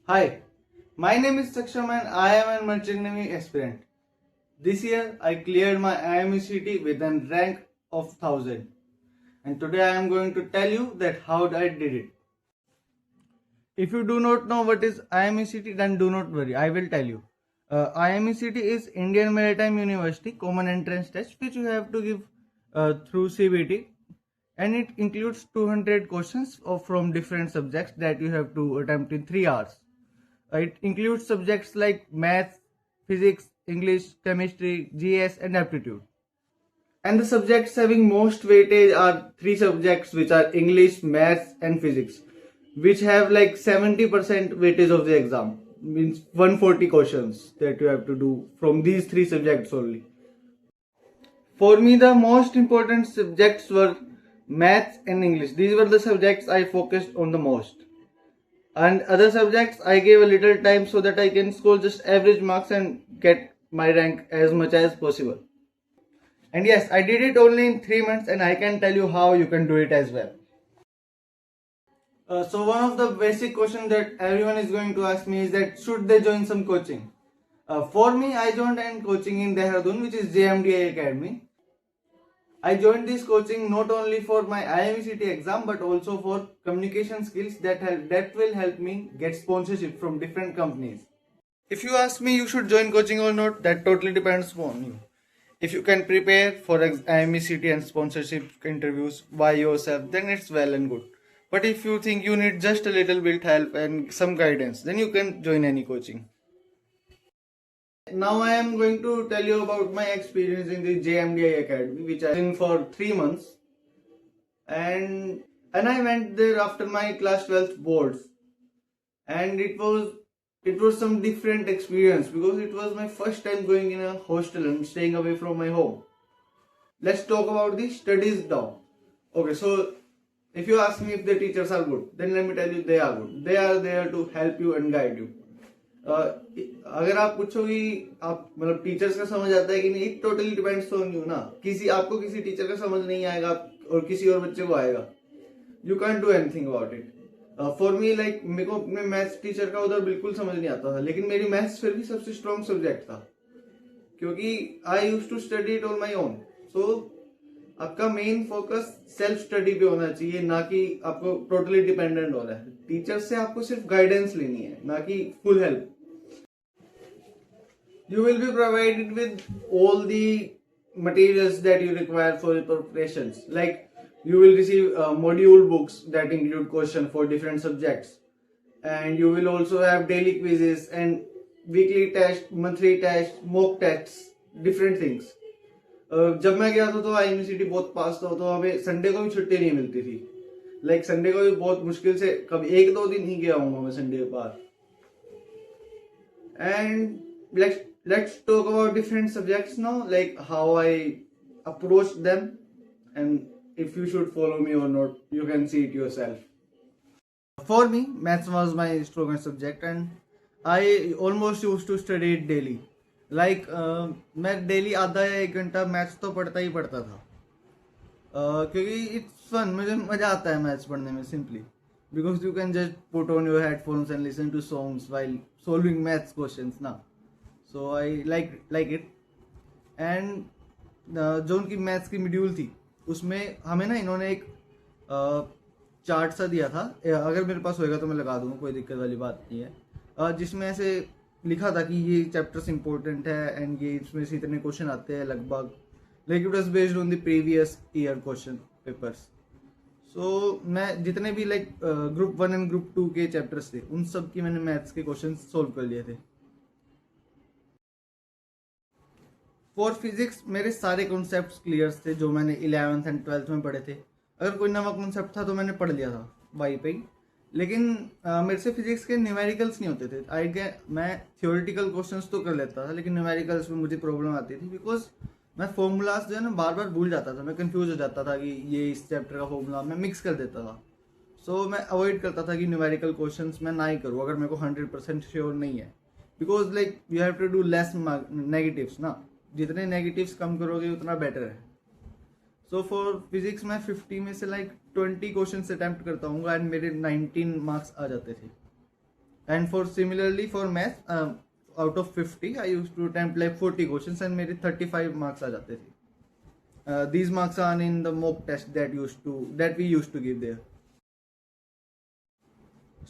Hi, my name is Saksham and I am a Merchant Navy aspirant. This year I cleared my IMCT with a rank of 1000 and today I am going to tell you that how I did it. If you do not know what is IMCT, then do not worry, I will tell you. IMCT is Indian Maritime University Common Entrance Test which you have to give through CBT, and it includes 200 questions from different subjects that you have to attempt in 3 hours. It includes subjects like maths, physics, English, chemistry, GS, and aptitude. And the subjects having most weightage are three subjects, which are English, maths, and physics, which have like 70% weightage of the exam. Means 140 questions that you have to do from these three subjects only. For me, the most important subjects were maths and English. These were the subjects I focused on the most. And other subjects I gave a little time so that I can score just average marks and get my rank as much as possible. And yes, I did it only in 3 months and I can tell you how you can do it as well. So one of the basic questions that everyone is going to ask me is that should they join some coaching? For me, I joined an coaching in Dehradun, which is JMDI Academy. I joined this coaching not only for my IMCT exam but also for communication skills that will help me get sponsorship from different companies. If you ask me you should join coaching or not, that totally depends upon you. If you can prepare for IMCT and sponsorship interviews by yourself, then it's well and good. But if you think you need just a little bit help and some guidance, then you can join any coaching. Now I am going to tell you about my experience in the JMDI Academy, which I was in for 3 months, and I went there after my class 12th boards, and it was some different experience because it was my first time going in a hostel and staying away from my home. Let's talk about the studies now. Okay, so if you ask me if the teachers are good, then let me tell you they are good. They are there to help you and guide you. अगर आप पूछो कि आप मतलब teachers का समझ आता है कि नहीं, it totally depends on you ना. आपको किसी टीचर का समझ नहीं आएगा और किसी और बच्चे को आएगा. You can do anything about it. For me like मेरे को अपने मैथ्स टीचर का उधर बिल्कुल समझ नहीं आता था, लेकिन मेरी मैथ्स फिर भी सबसे स्ट्रॉन्ग सब्जेक्ट था क्योंकि I use to study it on my own. So आपका मेन फोकस सेल्फ स्टडी पे होना चाहिए, ना कि आपको टोटली डिपेंडेंट होना है. टीचर से आपको सिर्फ गाइडेंस लेनी है, ना कि full help. You will be provided with all the materials that you require for your preparations. Like you will receive module books that include questions for different subjects, and you will also have daily quizzes and weekly tests, monthly tests, mock tests, different things. जब मैं गया था तो IMCT बहुत पास था, तो हमें Sunday को भी छुट्टी नहीं मिलती थी. लाइक संडे को भी बहुत मुश्किल से कभी 1-2 दिन ही गया हूँ मैं संडे के बाद. And let's talk about different subjects now, like how I approach them, and if you should follow me or not, you can see it yourself. For me, maths was my strongest subject and I almost used to study it daily. Like मैं daily आधा या 1 घंटा maths तो पढ़ता ही पढ़ता था, क्योंकि it's fun. मुझे मजा आता है मैथ्स पढ़ने में simply because you can just put on your headphones and listen to songs while solving maths questions ना. So I like it. And जो उनकी मैथ्स की मॉड्यूल थी उसमें हमें ना इन्होंने एक चार्ट सा दिया था. अगर मेरे पास होएगा तो मैं लगा दूंगा, कोई दिक्कत वाली बात नहीं है. जिसमें ऐसे लिखा था कि ये चैप्टर्स इंपॉर्टेंट है एंड ये इसमें से इतने क्वेश्चन आते हैं लगभग. Like it was based on the previous year question papers. So मैं जितने भी लाइक ग्रुप 1 एंड ग्रुप 2 के चैप्टर्स थे उन सब की मैंने मैथ्स के क्वेश्चन सोल्व कर लिए थे. फॉर फिजिक्स मेरे सारे कॉन्सेप्ट्स क्लियर थे जो मैंने 11th एंड 12th में पढ़े थे. अगर कोई नवा कॉन्सेप्ट था तो मैंने पढ़ लिया था वाई पे ही. लेकिन मेरे से फिजिक्स के न्यूमेरिकल्स नहीं होते थे. मैं थियोरिटिकल क्वेश्चंस तो कर लेता था, लेकिन न्यूमेरिकल्स में मुझे प्रॉब्लम आती थी बिकॉज मैं फॉर्मूलाज जो है ना बार बार भूल जाता था. मैं कंफ्यूज हो जाता था कि ये इस चैप्टर का फॉर्मूला मैं मिक्स कर देता था. सो मैं अवॉइड करता था कि न्यूमेरिकल क्वेश्चंस मैं ना ही करूँ अगर मेरे को 100% श्योर नहीं है, because like you have to do less negatives ना. जितने नेगेटिव्स कम करोगे उतना बेटर है. सो फॉर फिजिक्स मैं 50 में से लाइक 20 क्वेश्चन अटेम्प्ट करता हूँ एंड मेरे 19 मार्क्स आ जाते थे. And for similarly for math, out of 50 I used to attempt like 40 questions and मेरे 35 marks आ जाते थे. These marks are in the mock test that we used to give there.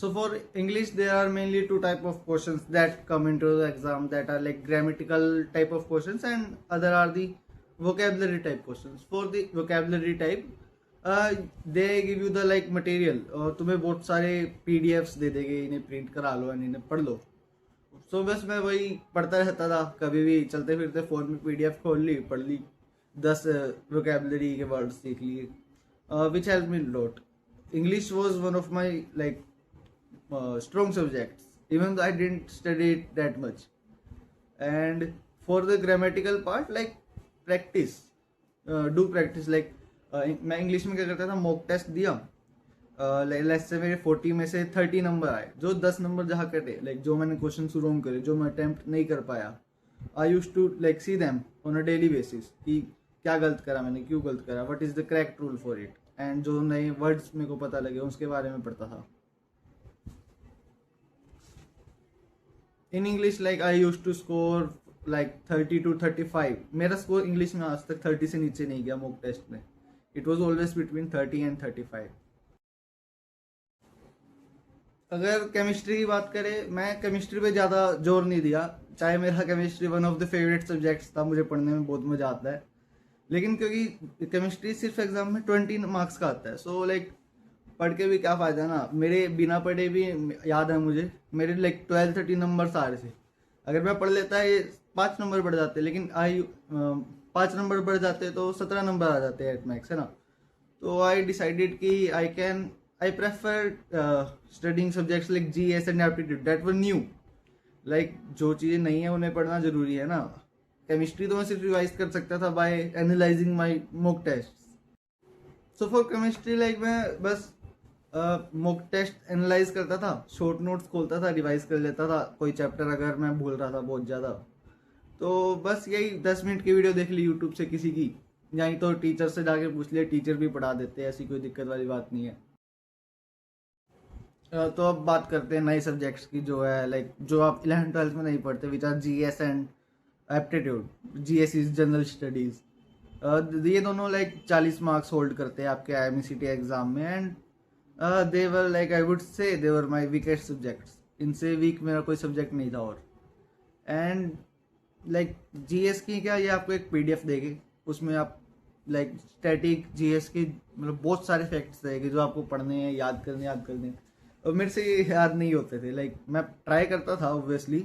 So for English, there are mainly two type of questions that come into the exam, that are like grammatical type of questions, and other are the vocabulary type questions. For the vocabulary type, they give you the like material, और तुम्हें बहुत सारे PDFs दे देंगे, इन्हें print करा लो और इन्हें पढ़ लो. सो बस मैं वही पढ़ता रहता था, कभी भी चलते फिरते फोन में PDF खोल ली, पढ़ ली, 10 vocabulary के वर्ड्स सीख लिए, which helped me a lot. English was one of my like strong subjects, even though I didn't study it that much. And for the grammatical part, like practice, do practice. Like मैं English में क्या करता था, mock test दिया, let's say मेरे 40 में से 30 number आए, जो 10 नंबर जहाँ कटे, लाइक जो मैंने क्वेश्चन रॉन्ग करे, जो मैं अटेम्प्ट नहीं कर पाया, I use to like see them on a daily basis कि क्या गलत करा मैंने, क्यों गलत करा, what is the correct rule for it, and जो नए वर्ड्स मेरे को पता लगे उसके बारे में पढ़ता था. In English like I use to score like 30 to 35. मेरा स्कोर इंग्लिश में आज तक 30 से नीचे नहीं गया मॉक टेस्ट में. It was always between 30 and 35. अगर केमिस्ट्री की बात करें, मैं केमिस्ट्री पे ज़्यादा जोर नहीं दिया, चाहे मेरा chemistry one of the favourite subjects था, मुझे पढ़ने में बहुत मजा आता है, लेकिन क्योंकि केमिस्ट्री सिर्फ एग्जाम में 20 मार्क्स का आता है, सो लाइक पढ़ के भी क्या फ़ायदा ना. मेरे बिना पढ़े भी याद है मुझे, मेरे लाइक 12-13 नंबर आ रहे थे. अगर मैं पढ़ लेता है 5 नंबर बढ़ जाते, लेकिन 5 नंबर बढ़ जाते तो 17 नंबर आ जाते एट मैक्स, है ना. तो आई डिसाइडेड कि I prefer studying subjects like GS and aptitude that were new. Like जो चीज़ें नहीं है उन्हें पढ़ना जरूरी है ना. केमिस्ट्री तो मैं सिर्फ रिवाइज कर सकता था by analyzing my mock tests. So for chemistry like मैं बस mock test एनालाइज करता था, शॉर्ट नोट्स खोलता था, रिवाइज कर लेता था, कोई चैप्टर अगर मैं भूल रहा था बहुत ज़्यादा तो बस यही 10 मिनट की वीडियो देख ली यूट्यूब से किसी की, यहीं तो टीचर से जाके पूछ लिया, टीचर भी पढ़ा देते हैं, ऐसी कोई दिक्कत वाली बात नहीं है. तो अब बात करते हैं नए सब्जेक्ट्स की, जो है लाइक जो आप 11th-12th में नहीं पढ़ते, which are GS and aptitude. GS is general studies. ये दोनों लाइक 40 मार्क्स होल्ड करते हैं आपके IMCT एग्जाम में, and they were like I would say they were my weakest subjects. इनसे वीक मेरा कोई सब्जेक्ट नहीं था. और एंड लाइक GS की क्या, ये आपको एक PDF देगी, उसमें आप लाइक स्टैटिक GS की मतलब बहुत सारे फैक्ट्स देगी जो आपको पढ़ने हैं, याद करने हैं. और मेरे से ये याद नहीं होते थे. लाइक मैं ट्राई करता था ऑब्वियसली,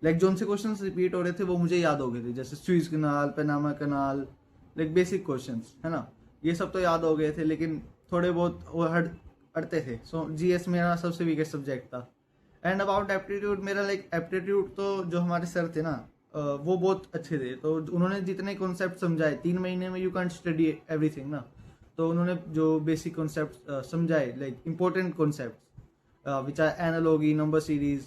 लाइक जो उनसे क्वेश्चंस रिपीट हो रहे थे वो मुझे याद हो गए थे, जैसे स्वीज कनाल, Panama canal, like basic questions, है ना, ये सब तो याद हो गए थे, लेकिन थोड़े बहुत वो अड़ते थे. सो GS मेरा सबसे वीकेस्ट सब्जेक्ट था. एंड अबाउट एप्टीट्यूड, मेरा लाइक एप्टीट्यूड तो जो हमारे सर थे ना वो बहुत अच्छे थे, तो उन्होंने जितने कॉन्सेप्ट समझाए 3 महीने में, यू कैंट स्टडी एवरीथिंग ना, तो उन्होंने जो बेसिक कॉन्सेप्ट समझाए, like important concept which are analogy, number series,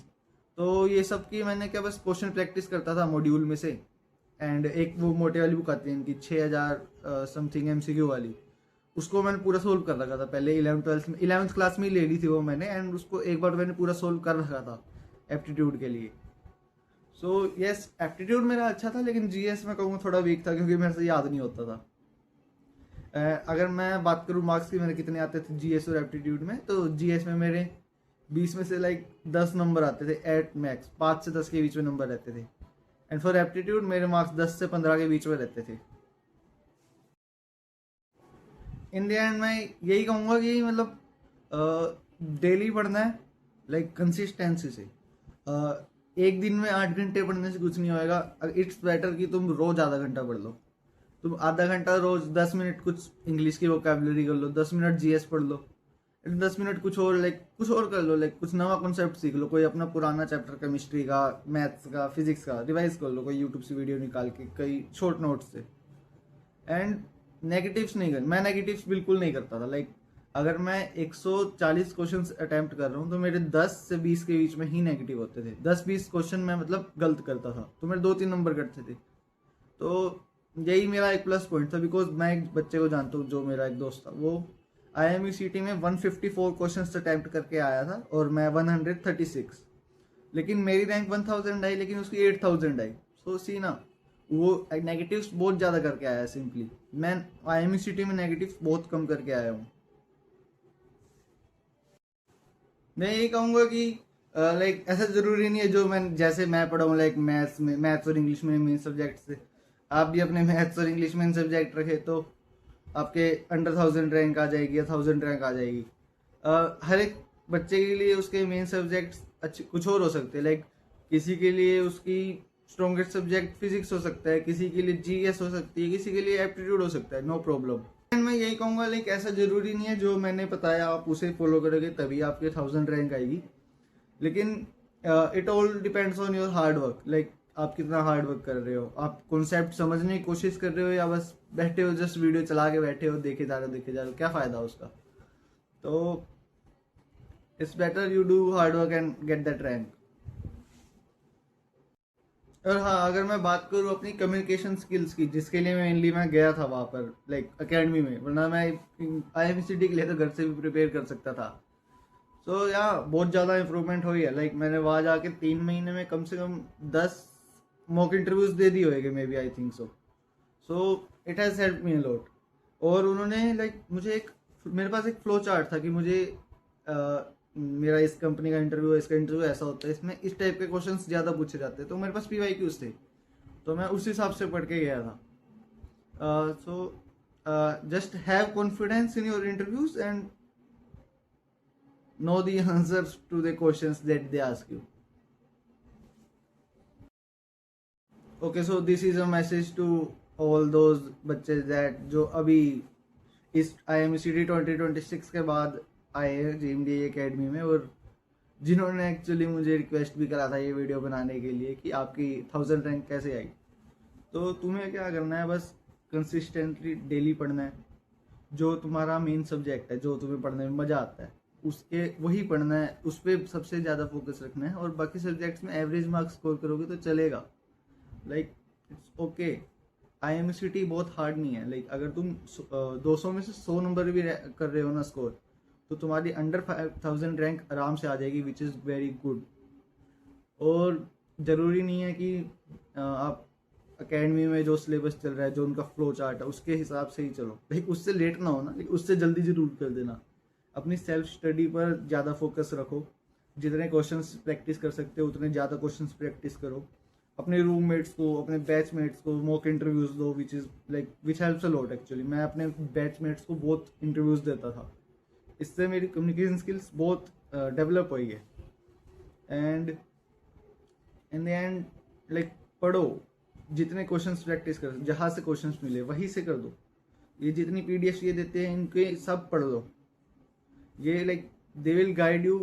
तो ये सब की मैंने क्या बस क्वेश्चन प्रैक्टिस करता था मॉड्यूल में से. एंड एक वो मोटे वाली बुक आती है इनकी 6000 समथिंग MCQ वाली, उसको मैंने पूरा सोल्व कर रखा था पहले 11th-12th में, 11th क्लास में ही ले ली थी वो मैंने, एंड उसको एक बार मैंने पूरा सोल्व कर रखा था एप्टीट्यूड के लिए. सो यस, एप्टीट्यूड मेरा अच्छा था, लेकिन GS में कहूँगा थोड़ा वीक था, क्योंकि मेरे से याद नहीं होता था. अगर मैं बात करूँ मार्क्स की मेरे कितने आते थे GS और एप्टीट्यूड में, तो GS में मेरे 20 में से लाइक 10 नंबर आते थे एट मैक्स, 5 से 10 के बीच में नंबर रहते थे. एंड फॉर एप्टीट्यूड मेरे मार्क्स 10 से 15 के बीच में रहते थे. इन द एंड मैं यही कहूँगा कि मतलब डेली पढ़ना है, लाइक कंसिस्टेंसी से. एक दिन में 8 घंटे पढ़ने से कुछ नहीं होएगा. इट्स बेटर कि तुम रोज आधा घंटा पढ़ लो. तुम आधा घंटा रोज 10 मिनट कुछ इंग्लिश की वोकैबुलरी कर लो, 10 मिनट GS पढ़ लो, 10 मिनट कुछ और कर लो, लाइक कुछ नवा कॉन्सेप्ट सीख लो, कोई अपना पुराना चैप्टर केमिस्ट्री का, मैथ्स का, फिजिक्स का रिवाइज कर लो, कोई यूट्यूब से वीडियो निकाल के, कई शॉर्ट नोट्स से. एंड नेगेटिव्स नहीं कर, मैं नेगेटिव्स बिल्कुल नहीं करता था. लाइक अगर मैं 140 क्वेश्चन अटेम्प्ट कर रहा हूँ तो मेरे 10 से 20 के बीच में ही नेगेटिव होते थे. 10-20 क्वेश्चन मैं मतलब गलत करता था, तो मेरे 2-3 नंबर कटते थे. तो यही मेरा एक प्लस पॉइंट था, बिकॉज मैं एक बच्चे को जानता हूँ, जो मेरा एक दोस्त था, वो IMCT में 154 क्वेश्चन अटेम्प्ट करके आया था और मैं 136. लेकिन मेरी रैंक 1000 आई लेकिन उसकी 8000 आई। सो सी ना, वो नेगेटिव्स बहुत ज़्यादा करके आया है। सिंपली मैं IMCT में नेगेटिव्स बहुत कम करके आया हूँ। मैं यही कहूँगा कि लाइक ऐसा ज़रूरी नहीं है जो मैं जैसे मैं पढ़ा हूँ लाइक मैथ्स और इंग्लिश में मेन सब्जेक्ट से, आप भी अपने मैथ्स और इंग्लिश में सब्जेक्ट रखे तो आपके अंडर 1000 रैंक आ जाएगी या 1000 रैंक आ जाएगी। हर एक बच्चे के लिए उसके मेन सब्जेक्ट्स अच्छे कुछ और हो सकते हैं। लाइक किसी के लिए उसकी स्ट्रॉन्गेस्ट सब्जेक्ट फिजिक्स हो सकता है, किसी के लिए GS हो सकती है, किसी के लिए एप्टीट्यूड हो सकता है। No problem. मैं यही कहूँगा लाइक ऐसा जरूरी नहीं है जो मैंने बताया आप उसे फॉलो करोगे तभी आपके 1000 रैंक आएगी। लेकिन it all depends on your hard work. Like आप कितना हार्ड वर्क कर रहे हो, आप कॉन्सेप्ट समझने की कोशिश कर रहे हो या बस बैठे हो जस्ट वीडियो चला के बैठे हो, देखे जा रहे हो, क्या फ़ायदा उसका। तो it's better you do hard work and get that rank. और हाँ, अगर मैं बात करूँ अपनी कम्युनिकेशन स्किल्स की, जिसके लिए मेनली मैं गया था वहाँ पर लाइक अकेडमी में, वरना मैं IMCT के लिए तो घर से भी प्रिपेयर कर सकता था। सो या बहुत ज़्यादा इम्प्रूवमेंट हुई है। लाइक मैंने वहाँ जाके 3 महीने में कम से कम 10 मॉक इंटरव्यूज दे दी होएगी may be, I think so it has help me a lot. और उन्होंने लाइक मुझे मेरे पास एक फ्लो चार्ट था कि मुझे मेरा इस कंपनी का इंटरव्यू, इसका इंटरव्यू ऐसा होता है, इसमें इस टाइप के क्वेश्चंस ज़्यादा पूछे जाते हैं। तो मेरे पास PYQs थे, तो मैं उस हिसाब से पढ़ के गया था। So just have confidence in your interviews and know the answers to the questions that they ask you. Okay, so this is a message to all those बच्चे that जो अभी इस IMCT 2026 के बाद आए हैं JMDA एकेडमी में, और जिन्होंने एक्चुअली मुझे रिक्वेस्ट भी करा था ये वीडियो बनाने के लिए कि आपकी 1000 रैंक कैसे आई। तो तुम्हें क्या करना है, बस कंसिस्टेंटली डेली पढ़ना है। जो तुम्हारा मेन सब्जेक्ट है, जो तुम्हें पढ़ने में मज़ा आता है, उसके वही पढ़ना है, उस पर सबसे ज़्यादा फोकस रखना है। और बाकी सब्जेक्ट्स में एवरेज मार्क्स स्कोर करोगे तो चलेगा। Like it's okay. IMCT बहुत हार्ड नहीं है। लाइक अगर तुम 200 में से 100 नंबर भी कर रहे हो ना स्कोर, तो तुम्हारी अंडर 5000 रैंक आराम से आ जाएगी, विच इज़ वेरी गुड। और ज़रूरी नहीं है कि आप अकेडमी में जो सिलेबस चल रहा है, जो उनका फ्लो चार्ट है, उसके हिसाब से ही चलो। लाइक उससे लेट ना हो ना, लेकिन उससे जल्दी जरूर कर देना। अपनी सेल्फ स्टडी पर ज़्यादा फोकस रखो। जितने क्वेश्चंस प्रैक्टिस कर सकते हो उतने ज़्यादा क्वेश्चंस प्रैक्टिस करो। अपने रूममेट्स को, अपने बैचमेट्स को मॉक इंटरव्यूज़ दो, which helps a lot actually. मैं अपने बैचमेट्स को बहुत इंटरव्यूज़ देता था, इससे मेरी कम्युनिकेशन स्किल्स बहुत डेवलप हुई है। And in the end like पढ़ो, जितने क्वेश्चंस प्रैक्टिस कर, जहाँ से क्वेश्चंस मिले वहीं से कर दो। ये जितनी PDF ये देते हैं, इनके सब पढ़ लो। ये like they will guide you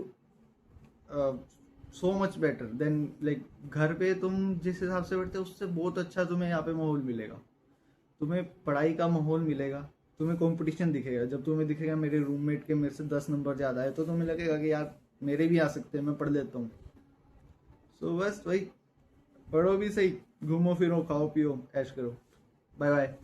so much better than like घर पे तुम जिस हिसाब से पढ़ते हो उससे बहुत अच्छा तुम्हें यहाँ पे माहौल मिलेगा। तुम्हें पढ़ाई का माहौल मिलेगा, तुम्हें कंपटीशन दिखेगा। जब तुम्हें दिखेगा मेरे रूममेट के मेरे से 10 नंबर ज़्यादा है, तो तुम्हें लगेगा कि यार मेरे भी आ सकते हैं, मैं पढ़ लेता हूँ। सो बस वही, पढ़ो भी सही, घूमो फिरो, खाओ पियो, ऐश करो। Bye bye.